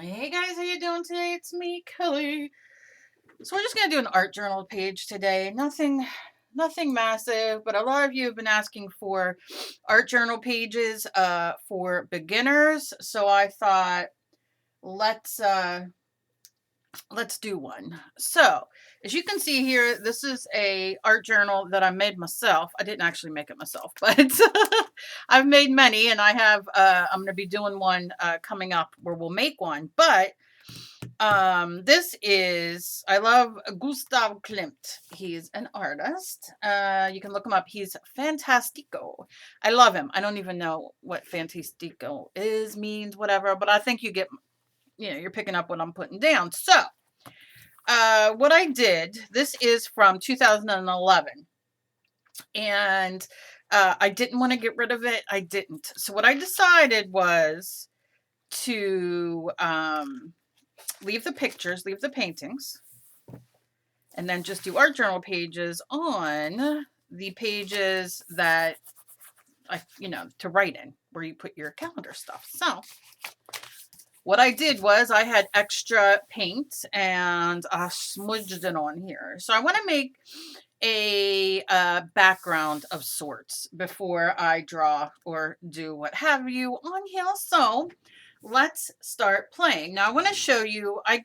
Hey guys, how you doing today? It's me, Kelly. So we're just gonna do an art journal page today. Nothing massive, but a lot of you have been asking for art journal pages for beginners. So I thought let's do one. So as you can see here, this is a art journal that I made myself. I didn't actually make it myself, but I've made many, and I have I'm going to be doing one coming up where we'll make one. But this is, I love Gustav Klimt. He's an artist. You can look him up. He's fantastico. I love him. I don't even know what fantastico is, means, whatever, but I think you get, you're picking up what I'm putting down. So what I did, this is from 2011, and I didn't want to get rid of it. I didn't. So what I decided was to leave the pictures, leave the paintings, and then just do art journal pages on the pages that to write in, where you put your calendar stuff. So what I did was I had extra paint and I smudged it on here. So I want to make a background of sorts before I draw or do what have you on here. So let's start playing. Now I want to show you, I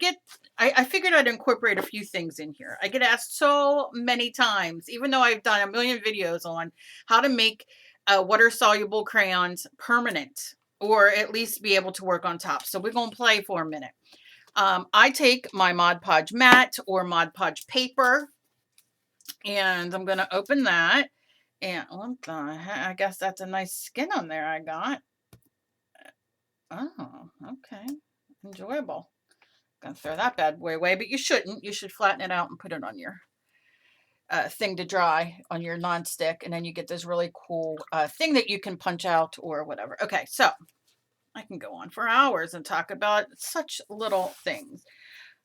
figured I'd incorporate a few things in here. I get asked so many times, even though I've done a million videos on how to make water-soluble crayons permanent, or at least be able to work on top. So we're going to play for a minute. I take my Mod Podge mat or Mod Podge paper, and I'm going to open that. And what the heck? I guess that's a nice skin on there I got. Oh, okay. Enjoyable. Gonna throw that bad boy away, but you shouldn't. You should flatten it out and put it on your thing to dry on your nonstick, and then you get this really cool thing that you can punch out or whatever. Okay, so I can go on for hours and talk about such little things.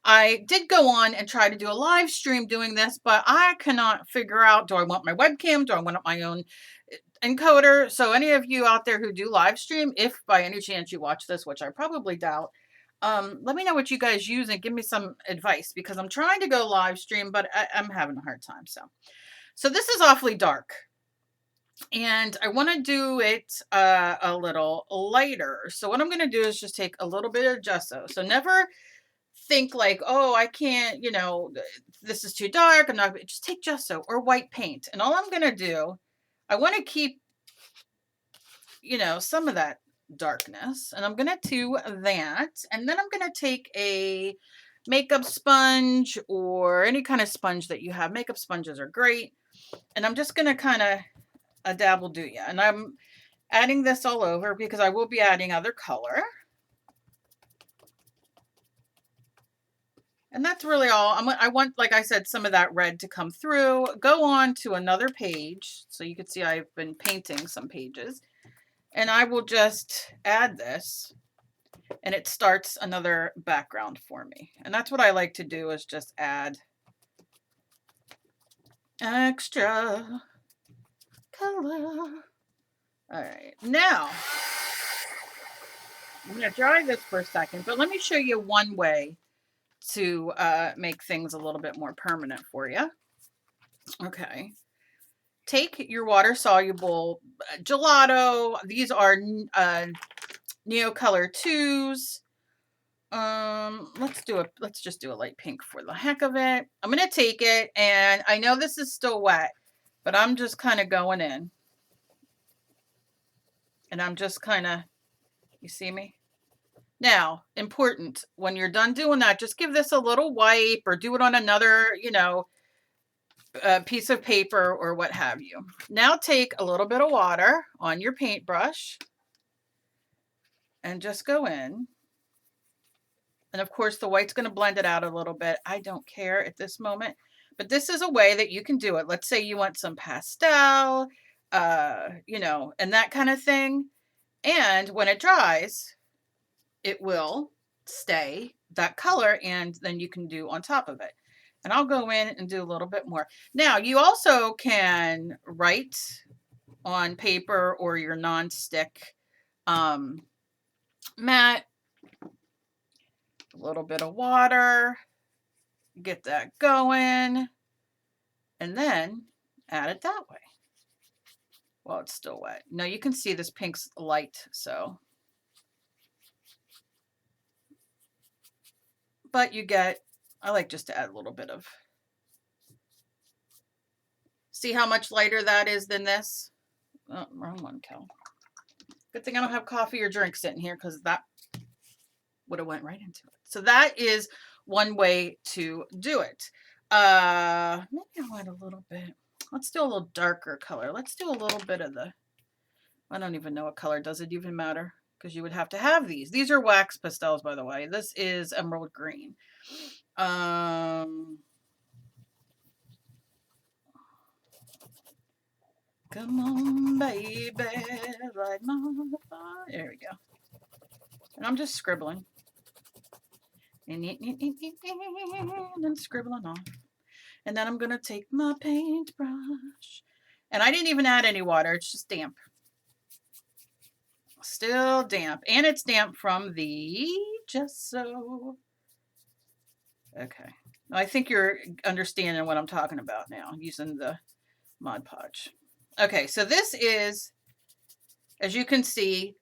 I did go on and try to do a live stream doing this, but I cannot figure out, do I want my webcam? Do I want my own encoder? So any of you out there who do live stream, if by any chance you watch this, which I probably doubt, let me know what you guys use and give me some advice, because I'm trying to go live stream, but I'm having a hard time. So this is awfully dark, and I want to do it a little lighter. So what I'm going to do is just take a little bit of gesso. So never think like, oh, I can't, this is too dark. I'm not, just take gesso or white paint. And all I'm going to do, I want to keep, some of that darkness, and I'm going to do that. And then I'm going to take a makeup sponge or any kind of sponge that you have. Makeup sponges are great. And I'm just going to kind of a dabble do ya. And I'm adding this all over because I will be adding other color. And that's really all. I want, like I said, some of that red to come through. Go on to another page. So you can see I've been painting some pages. And I will just add this. And it starts another background for me. And that's what I like to do, is just add extra color. All right. Now, I'm going to dry this for a second. But let me show you one way to make things a little bit more permanent for you. Okay. Take your water-soluble gelato. These are Neocolor 2s. Let's just do a light pink for the heck of it. I'm going to take it, and I know this is still wet, but I'm just kind of going in. And I'm just kind of, you see me? Now, important, when you're done doing that, just give this a little wipe or do it on another, piece of paper or what have you. Now take a little bit of water on your paintbrush and just go in. And of course, the white's going to blend it out a little bit. I don't care at this moment, but this is a way that you can do it. Let's say you want some pastel, and that kind of thing. And when it dries, it will stay that color, and then you can do on top of it. And I'll go in and do a little bit more. Now, you also can write on paper or your non-stick mat. little bit of water, get that going, and then add it that way. Well, it's still wet. Now you can see this pink's light, so. But you get, I like just to add a little bit of, see how much lighter that is than this? Oh, wrong one, Kel. Good thing I don't have coffee or drink sitting here because that would have went right into it. So that is one way to do it. Maybe I want a little bit. Let's do a little darker color. Let's do a little bit of the, I don't even know what color. Does it even matter? Because you would have to have these. These are wax pastels, by the way. This is emerald green. Come on, baby, light my fire. There we go. And I'm just scribbling. And scribbling off. And then I'm going to take my paintbrush. And I didn't even add any water. It's just damp. Still damp. And it's damp from the gesso. Okay. I think you're understanding what I'm talking about now using the Mod Podge. Okay, so this is, as you can see,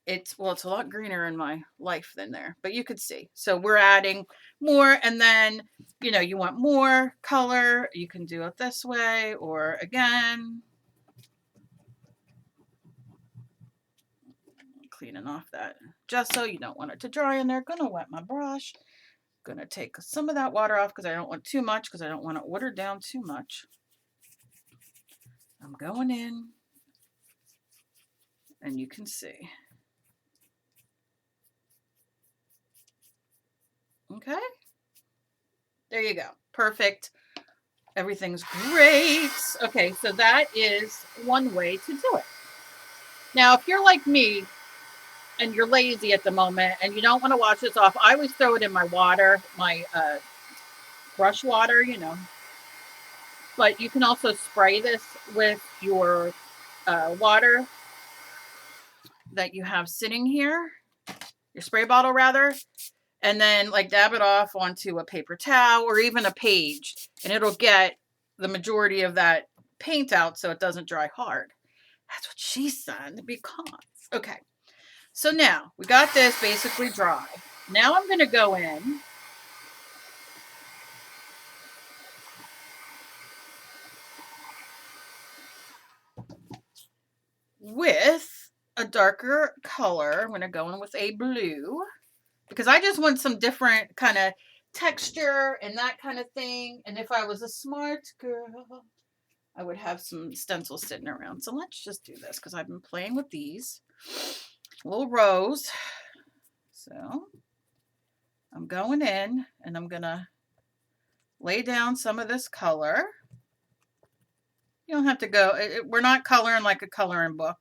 it's a lot greener in my life than there, but you could see. So we're adding more, and then, you know, you want more color, you can do it this way, or again, cleaning off that gesso. You don't want it to dry in there. Gonna wet my brush. Gonna take some of that water off because I don't want too much, because I don't want to water down too much. I'm going in, and you can see. Okay, there you go. Perfect. Everything's great. Okay, so that is one way to do it. Now, if you're like me and you're lazy at the moment and you don't want to wash this off, I always throw it in my water, my brush water, you know. But you can also spray this with your water that you have sitting here, your spray bottle rather, and then like dab it off onto a paper towel or even a page, and it'll get the majority of that paint out so it doesn't dry hard. That's what she said, because. Okay, so now we got this basically dry. Now I'm going to go in with a darker color. I'm going to go in with a blue because I just want some different kind of texture and that kind of thing. And if I was a smart girl, I would have some stencils sitting around. So let's just do this because I've been playing with these little rows. So I'm going in and I'm going to lay down some of this color. You don't have to go, we're not coloring like a coloring book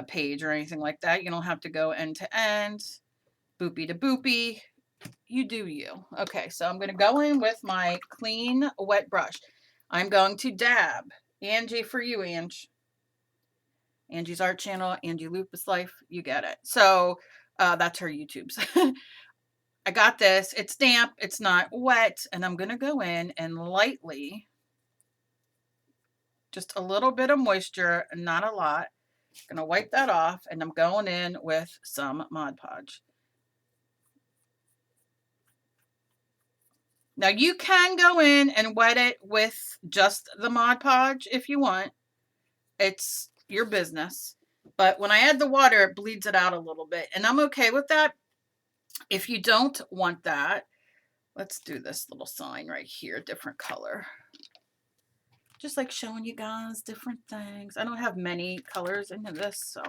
page or anything like that. You don't have to go end to end, boopy to boopy. You do you. Okay, so I'm going to go in with my clean wet brush. I'm going to dab. Angie for you, Ange. Angie's Art Channel, Angie Lupus Life. You get it. So that's her YouTube's. I got this. It's damp. It's not wet. And I'm going to go in and lightly, just a little bit of moisture, not a lot. I'm going to wipe that off. And I'm going in with some Mod Podge. Now you can go in and wet it with just the Mod Podge if you want. It's your business. But when I add the water, it bleeds it out a little bit. And I'm okay with that. If you don't want that, let's do this little sign right here, different color. Just like showing you guys different things. I don't have many colors in this, so,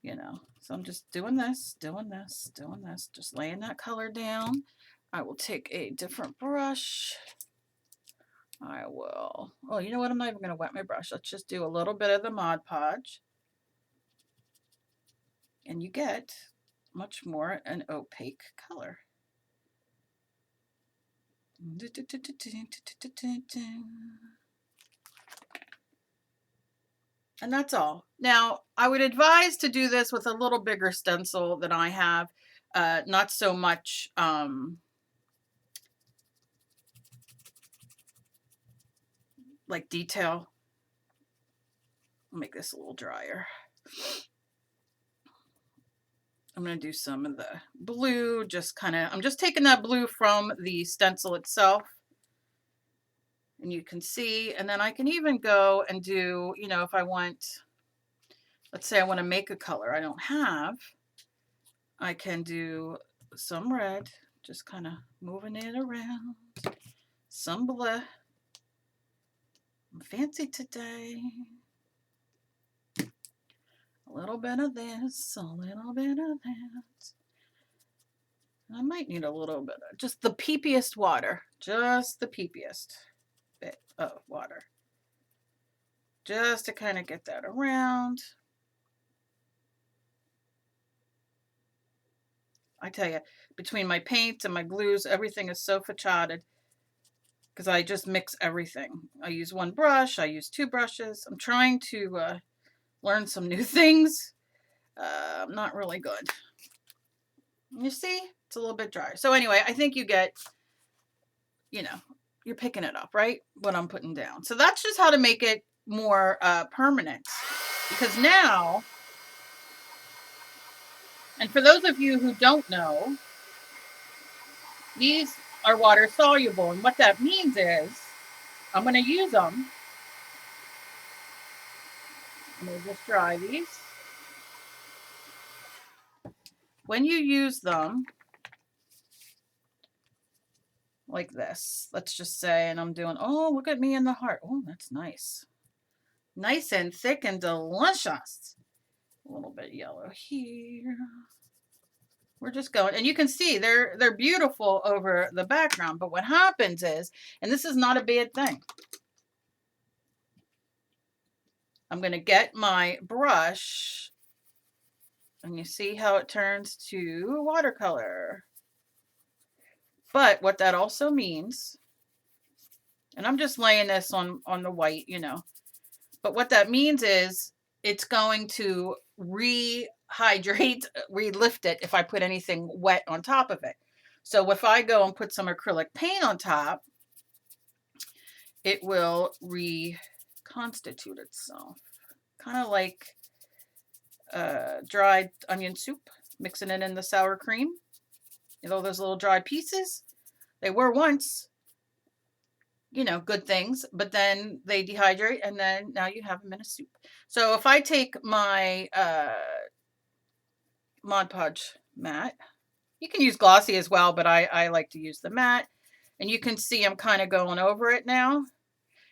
you know. So I'm just doing this, doing this, doing this. Just laying that color down. I will take a different brush. I will, oh, you know what? I'm not even going to wet my brush. Let's just do a little bit of the Mod Podge. And you get much more an opaque color. And that's all. Now, I would advise to do this with a little bigger stencil than I have. not so much like detail. I'll make this a little drier. I'm going to do some of the blue, just kind of, I'm just taking that blue from the stencil itself. And you can see, and then I can even go and do, you know, if I want, let's say I want to make a color I don't have, I can do some red, just kind of moving it around, some blue. I'm fancy today. A little bit of this, a little bit of that. I might need a little bit of just the peepiest water, just the peepiest bit of water, just to kind of get that around. I tell you, between my paints and my glues, everything is so facetted because I just mix everything. I use one brush, I use two brushes. I'm trying to learn some new things. I'm not really good. You see, it's a little bit dry. So anyway, I think you get, you know, you're picking it up, right? What I'm putting down. So that's just how to make it more permanent. Because now, and for those of you who don't know, these are water soluble. And what that means is I'm going to use them. I'm going to just dry these. When you use them, like this, let's just say, and I'm doing, oh, look at me in the heart. Oh, that's nice. Nice and thick and delicious. A little bit yellow here. We're just going, and you can see they're beautiful over the background, but what happens is, and this is not a bad thing, I'm going to get my brush, and you see how it turns to watercolor. But what that also means, and I'm just laying this on the white, you know, but what that means is it's going to rehydrate, relift it if I put anything wet on top of it. So if I go and put some acrylic paint on top, it will reconstitute itself. Kind of like dried onion soup, mixing it in the sour cream. You know, those little dry pieces, they were once, you know, good things, but then they dehydrate and then now you have them in a soup. So if I take my Mod Podge matte, you can use glossy as well, but I like to use the matte, and you can see I'm kind of going over it now. And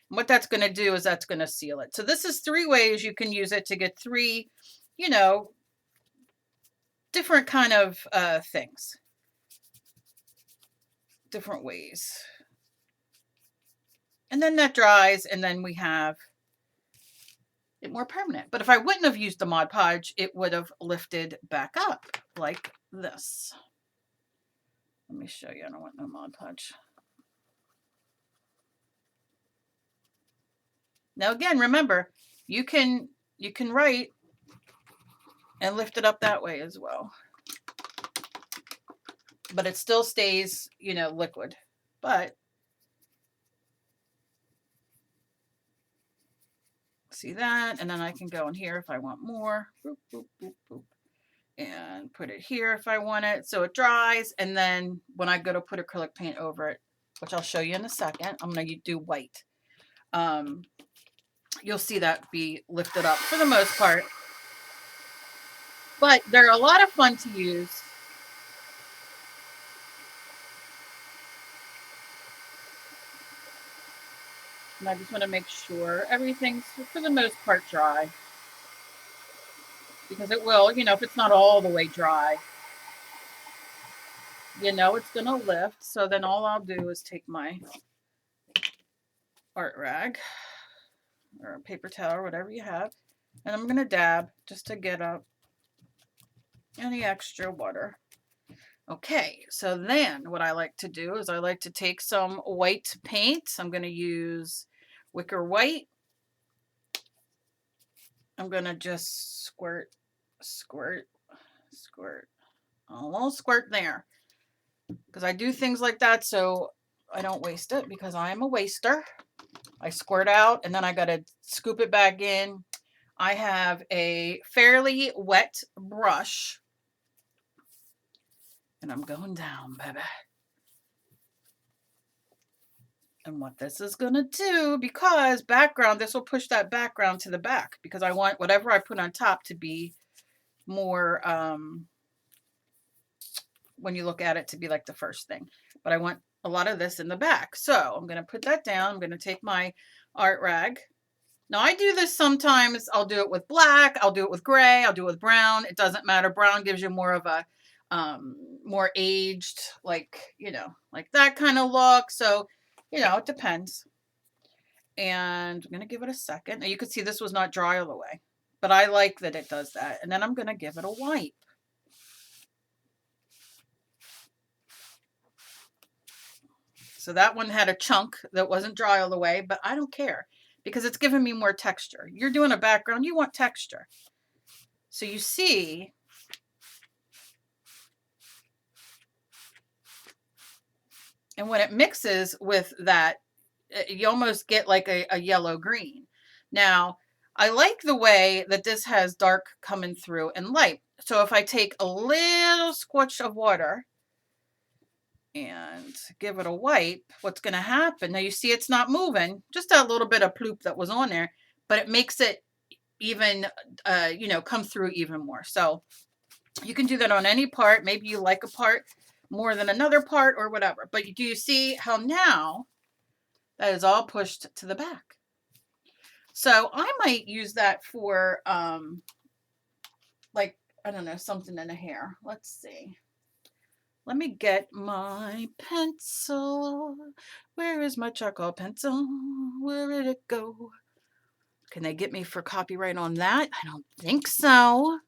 what that's going to do is that's going to seal it. So this is 3 ways you can use it to get 3, you know, different kind of things. Different ways. And then that dries, and then we have it more permanent. But if I wouldn't have used the Mod Podge, it would have lifted back up like this. Let me show you. I don't want no Mod Podge. Now again, remember, you can write and lift it up that way as well. But it still stays, you know, liquid. But see that? And then I can go in here if I want more. Boop, boop, boop, boop. And put it here if I want it. So it dries. And then when I go to put acrylic paint over it, which I'll show you in a second, I'm going to do white. You'll see that be lifted up for the most part. But they're a lot of fun to use. And I just want to make sure everything's, for the most part, dry. Because it will, you know, if it's not all the way dry, you know, it's going to lift. So then all I'll do is take my art rag or a paper towel or whatever you have, and I'm going to dab just to get up any extra water. Okay, so then what I like to do is I like to take some white paint. I'm going to use Wicker White. I'm going to just squirt, squirt, squirt A little squirt there. Because I do things like that so I don't waste it, because I am a waster. I squirt out and then I got to scoop it back in. I have a fairly wet brush and I'm going down, baby. And what this is going to do, because background, this will push that background to the back, because I want whatever I put on top to be more, when you look at it, to be like the first thing. But I want a lot of this in the back. So I'm going to put that down. I'm going to take my art rag. Now I do this sometimes. I'll do it with black. I'll do it with gray. I'll do it with brown. It doesn't matter. Brown gives you more of a more aged, like, you know, like that kind of look. So, you know, it depends. And I'm going to give it a second. Now you can see this was not dry all the way, but I like that it does that. And then I'm going to give it a wipe. So that one had a chunk that wasn't dry all the way, but I don't care because it's giving me more texture. You're doing a background, you want texture. So you see, and when it mixes with that, you almost get like a yellow green. Now, I like the way that this has dark coming through and light. So if I take a little squash of water and give it a wipe, what's going to happen? Now you see it's not moving, just that little bit of ploop that was on there, but it makes it even, you know, come through even more. So you can do that on any part. Maybe you like a part more than another part or whatever. But do you see how now that is all pushed to the back? So I might use that for, like, I don't know, something in a hair. Let's see. Let me get my pencil. Where is my charcoal pencil? Where did it go? Can they get me for copyright on that? I don't think so.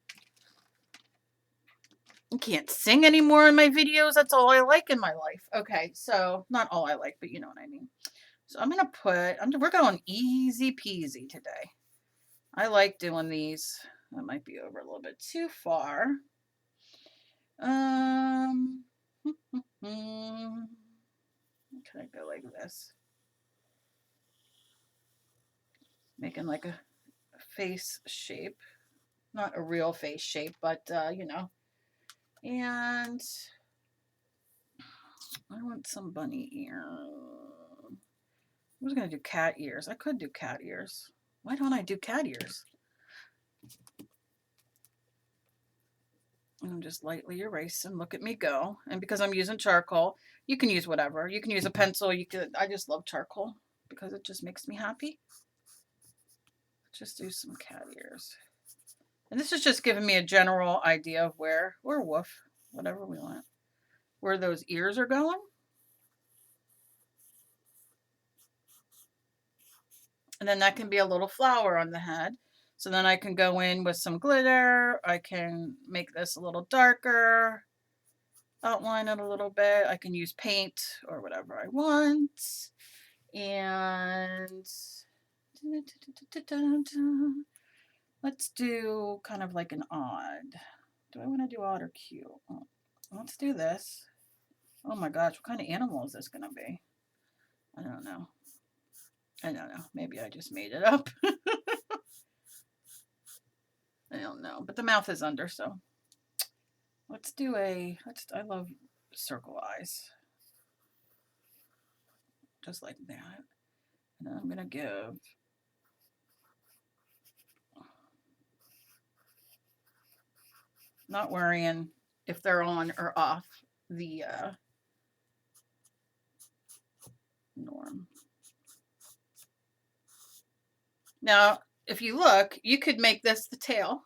I can't sing anymore in my videos. That's all I like in my life. Okay, so not all I like, but you know what I mean. So I'm gonna put, we're going easy peasy today. I like doing these. That might be over a little bit too far. Can I go like this? Making like a face shape. Not a real face shape, but you know. And I want some bunny ear. I was going to do cat ears. I could do cat ears. Why don't I do cat ears? I'm just lightly erasing. Look at me go. And because I'm using charcoal, you can use whatever. You can use a pencil. You could. I just love charcoal because it just makes me happy. Let's just do some cat ears. And this is just giving me a general idea of where, or woof, whatever we want, where those ears are going. And then that can be a little flower on the head. So then I can go in with some glitter. I can make this a little darker, outline it a little bit. I can use paint or whatever I want. And let's do kind of like an odd. Do I want to do odd or cute? Oh, let's do this. Oh my gosh, what kind of animal is this going to be? I don't know. I don't know. Maybe I just made it up. I don't know. But the mouth is under, so let's do a, I love circle eyes. Just like that. And then I'm going to give not worrying if they're on or off the norm. Now, if you look, you could make this the tail.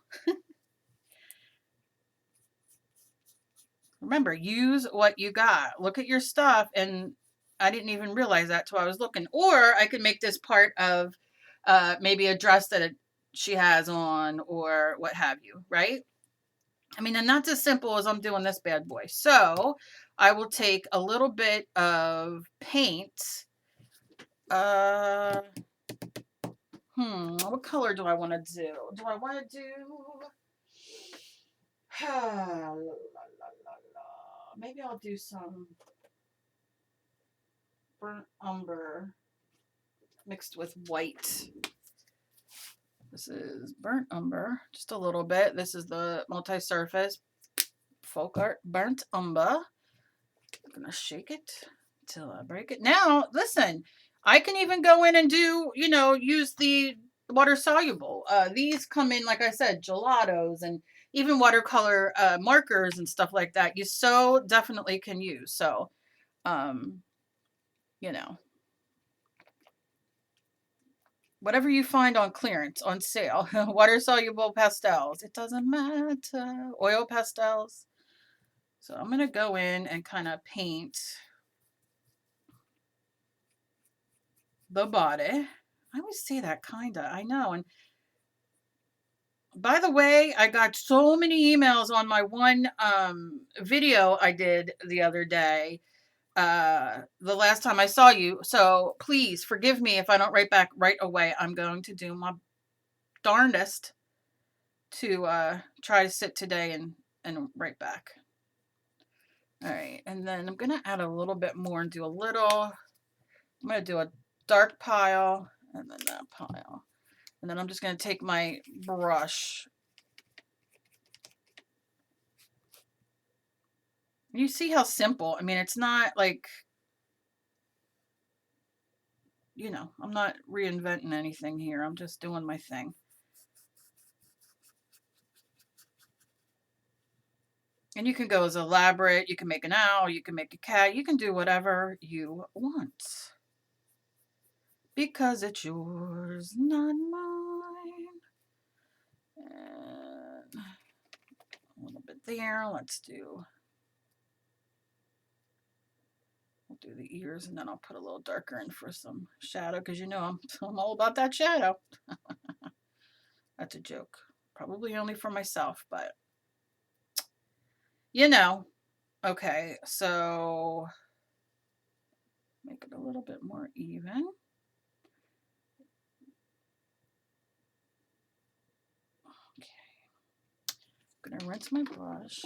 Remember, use what you got. Look at your stuff, and I didn't even realize that till I was looking. Or I could make this part of maybe a dress that she has on or what have you, right? I mean, and that's as simple as I'm doing this bad boy. So I will take a little bit of paint. What color do I want to do? Do I want to do maybe I'll do some burnt umber mixed with white. This is burnt umber, just a little bit. This is the multi-surface folk art burnt umber. I'm gonna shake it till I break it. Now, listen, I can even go in and do, you know, use the water soluble. These come in, like I said, gelatos and even watercolor markers and stuff like that. You so definitely can use. So, you know, whatever you find on clearance, on sale, water soluble pastels, it doesn't matter. Oil pastels. So I'm going to go in and kind of paint the body. I always say that kind of, I know. And by the way, I got so many emails on my one video I did the other day, the last time I saw you. So please forgive me if I don't write back right away. I'm going to do my darndest to try to sit today and write back. All right, and then I'm going to add a little bit more and do a little, I'm going to do a dark pile and then that pile. And then I'm just going to take my brush. You see how simple, I mean, it's not like, you know, I'm not reinventing anything here. I'm just doing my thing. And you can go as elaborate. You can make an owl. You can make a cat. You can do whatever you want. Because it's yours, not mine. And a little bit there. Let's do, we'll do the ears and then I'll put a little darker in for some shadow because you know I'm all about that shadow. That's a joke. Probably only for myself, but you know. Okay, so make it a little bit more even. Okay, I'm gonna rinse my brush.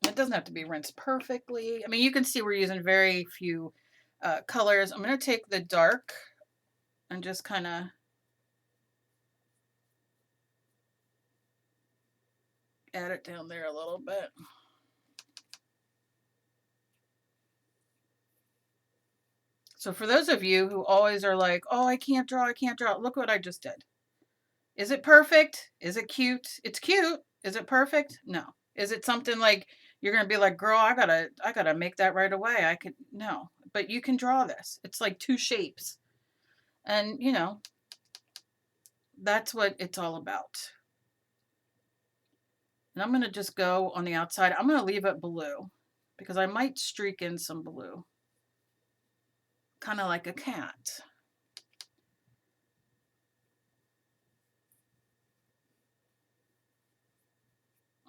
It doesn't have to be rinsed perfectly. I mean, you can see we're using very few colors. I'm gonna take the dark and just kind of add it down there a little bit. So for those of you who always are like, oh, I can't draw, look what I just did. Is it perfect? Is it cute? It's cute. Is it perfect? No. Is it something like you're gonna be like, girl, I gotta make that right away. I could no. But you can draw this. It's like two shapes. And you know, that's what it's all about. And I'm gonna just go on the outside. I'm gonna leave it blue because I might streak in some blue. Kind of like a cat.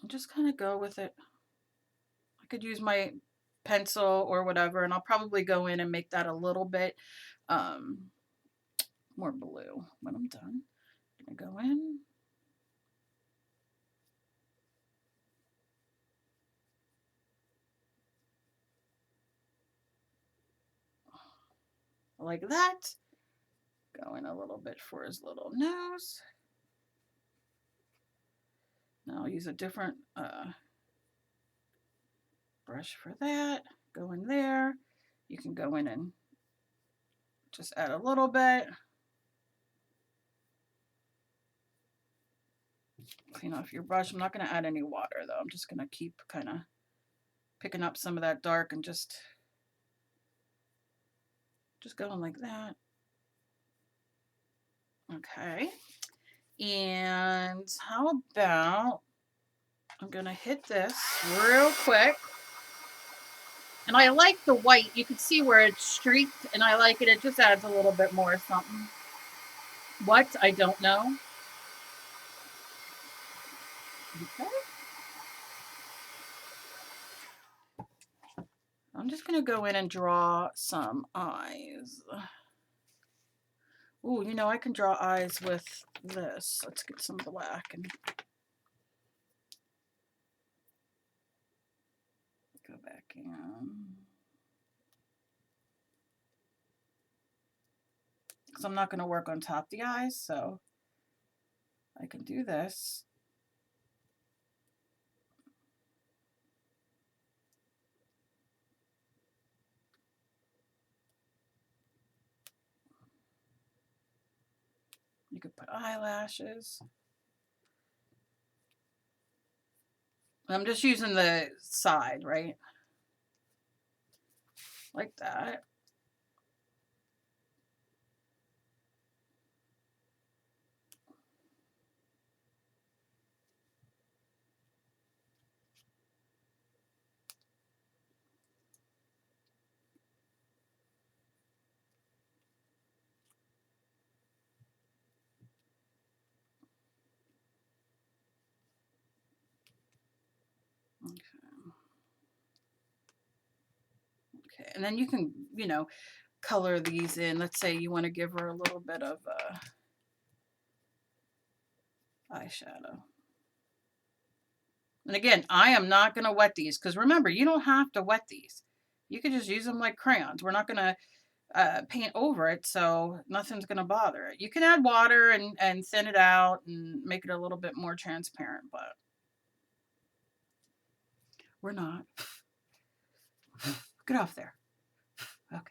I'll just kind of go with it. I could use my pencil or whatever, and I'll probably go in and make that a little bit more blue when I'm done. I'm gonna go in. Like that. Go in a little bit for his little nose. Now I'll use a different brush for that. Go in there. You can go in and just add a little bit. Clean off your brush. I'm not going to add any water though. I'm just going to keep kind of picking up some of that dark and just going like that. Okay. And how about I'm going to hit this real quick. And I like the white. You can see where it's streaked, and I like it. It just adds a little bit more something. What? I don't know. Okay. I'm just going to go in and draw some eyes. Ooh, you know, I can draw eyes with this. Let's get some black and back in. Because I'm not going to work on top of the eyes, so I can do this. You could put eyelashes. I'm just using the side, right? Like that. Okay. Okay, and then you can, you know, color these in. Let's say you want to give her a little bit of eyeshadow. And again, I am not going to wet these because remember, you don't have to wet these. You could just use them like crayons. We're not going to paint over it, so nothing's going to bother it. You can add water and thin it out and make it a little bit more transparent, but we're not. Get off there. Okay.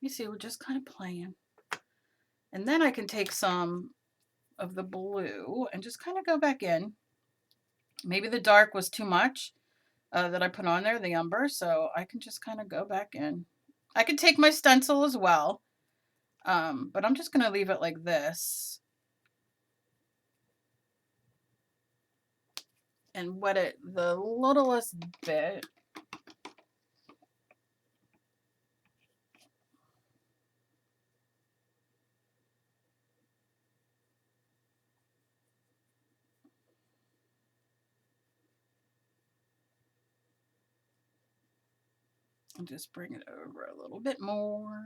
You see, we're just kind of playing. And then I can take some of the blue and just kind of go back in. Maybe the dark was too much that I put on there, the umber, so I can just kind of go back in. I could take my stencil as well, but I'm just going to leave it like this. And wet it the littlest bit. And just bring it over a little bit more.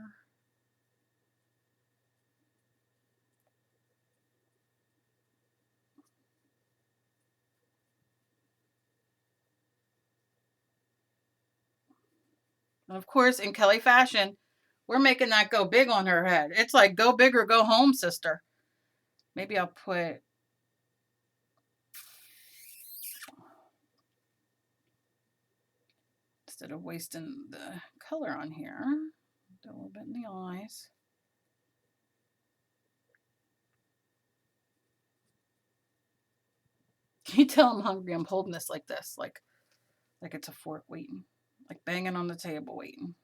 And of course, in Kelly fashion, we're making that go big on her head. It's like, go big or go home, sister. Maybe I'll put... Instead of wasting the color on here, do a little bit in the eyes. Can you tell I'm hungry? I'm holding this like this, like it's a fork waiting, like banging on the table waiting.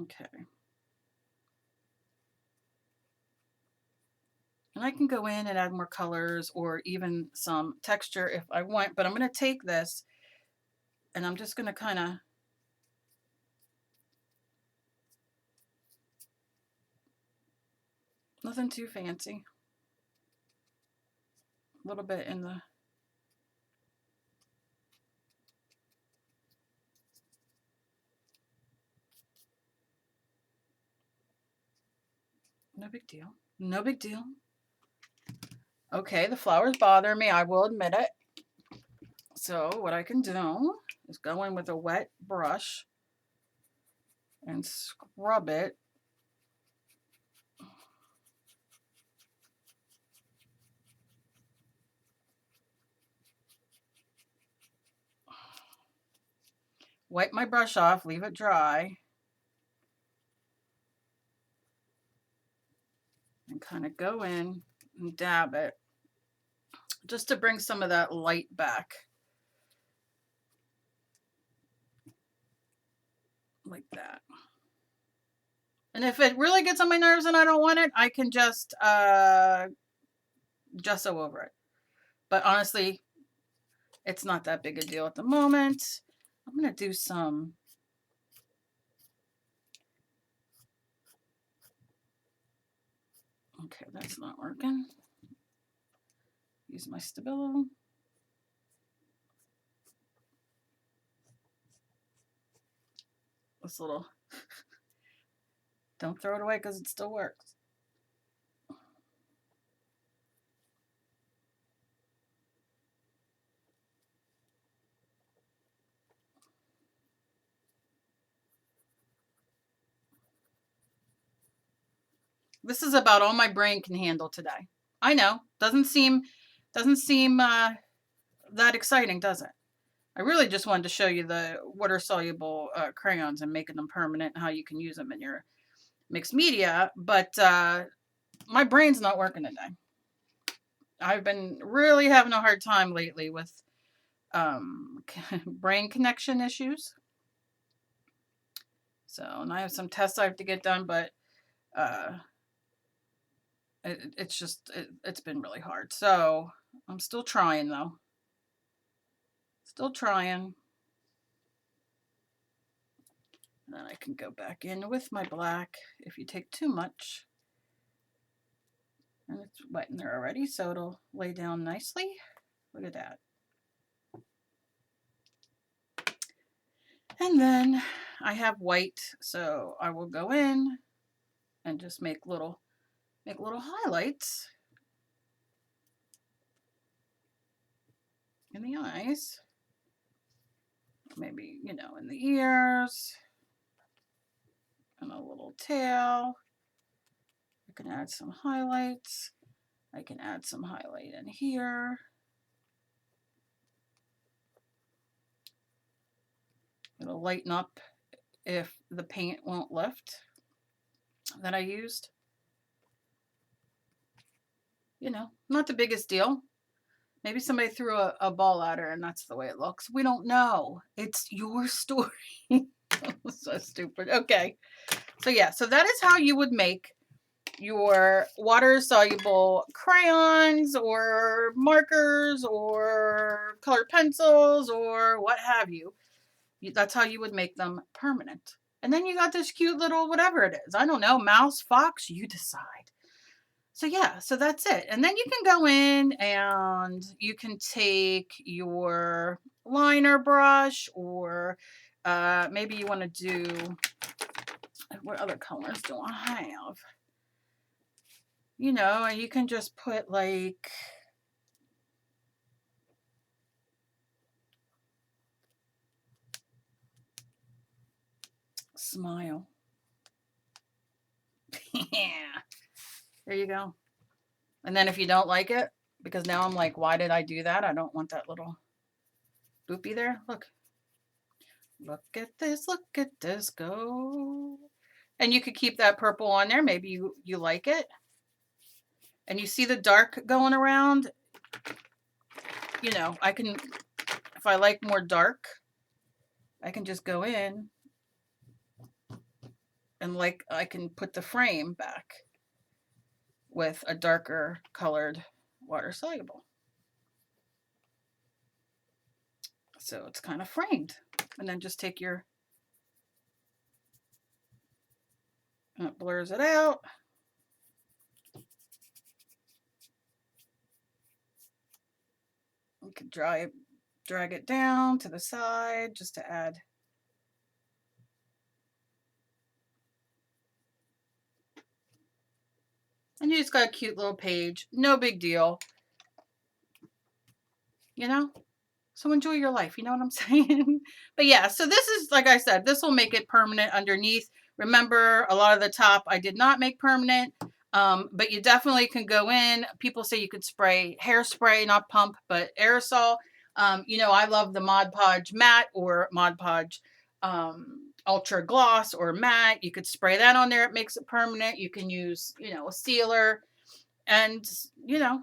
Okay. And I can go in and add more colors or even some texture if I want, but I'm going to take this and I'm just going to kind of nothing too fancy. A little bit in the no big deal. No big deal. Okay, the flowers bother me, I will admit it. So what I can do is go in with a wet brush and scrub it. Wipe my brush off, leave it dry. And kind of go in and dab it just to bring some of that light back. Like that. And if it really gets on my nerves and I don't want it, I can just gesso over it. But honestly, it's not that big a deal at the moment. I'm going to do some okay, that's not working. Use my Stabilo. This little, don't throw it away because it still works. This is about all my brain can handle today. I know, doesn't seem that exciting, does it? I really just wanted to show you the water-soluble crayons and making them permanent and how you can use them in your mixed media, but my brain's not working today. I've been really having a hard time lately with brain connection issues. So, and I have some tests I have to get done, but it's been really hard. So I'm still trying though. Still trying. And then I can go back in with my black if you take too much. And it's wet in there already, so it'll lay down nicely. Look at that. And then I have white, so I will go in and just make little highlights in the eyes. Maybe, you know, in the ears and a little tail. I can add some highlights. I can add some highlight in here. It'll lighten up if the paint won't lift that I used. You know, not the biggest deal. Maybe somebody threw a ball at her and that's the way it looks. We don't know. It's your story. So stupid. Okay. So yeah, so that is how you would make your water-soluble crayons or markers or colored pencils or what have you. That's how you would make them permanent. And then you got this cute little whatever it is. I don't know, mouse, fox, you decide. So yeah, so that's it. And then you can go in and you can take your liner brush or maybe you want to do, what other colors do I have? You know, and you can just put like, smile. Yeah. There you go. And then if you don't like it, because now I'm like, why did I do that? I don't want that little boopy there. Look. Look at this, go. And you could keep that purple on there. Maybe you like it. And you see the dark going around. You know, I can, if I like more dark, I can just go in and like I can put the frame back with a darker colored water soluble. So it's kind of framed. And then just take your, and it blurs it out. You could drag it down to the side just to add. And you just got a cute little page. No big deal. You know? So enjoy your life. You know what I'm saying? But yeah, so this is, like I said, this will make it permanent underneath. Remember, a lot of the top I did not make permanent. But you definitely can go in. People say you could spray hairspray, not pump, but aerosol. You know, I love the Mod Podge matte or Mod Podge ultra gloss or matte. You could spray that on there. It makes it permanent. You can use, you know, a sealer and, you know,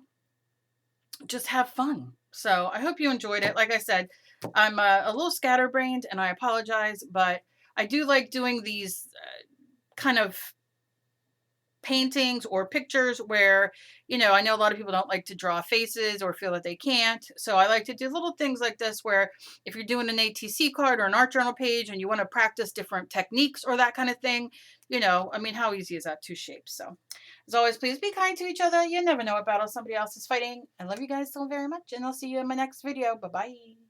just have fun. So I hope you enjoyed it. Like I said, I'm a little scatterbrained and I apologize, but I do like doing these kind of paintings or pictures where, you know, I know a lot of people don't like to draw faces or feel that they can't. So I like to do little things like this where if you're doing an ATC card or an art journal page and you want to practice different techniques or that kind of thing, you know, I mean, how easy is that? Two shapes. So as always, please be kind to each other. You never know what battle somebody else is fighting. I love you guys so very much and I'll see you in my next video. Bye-bye.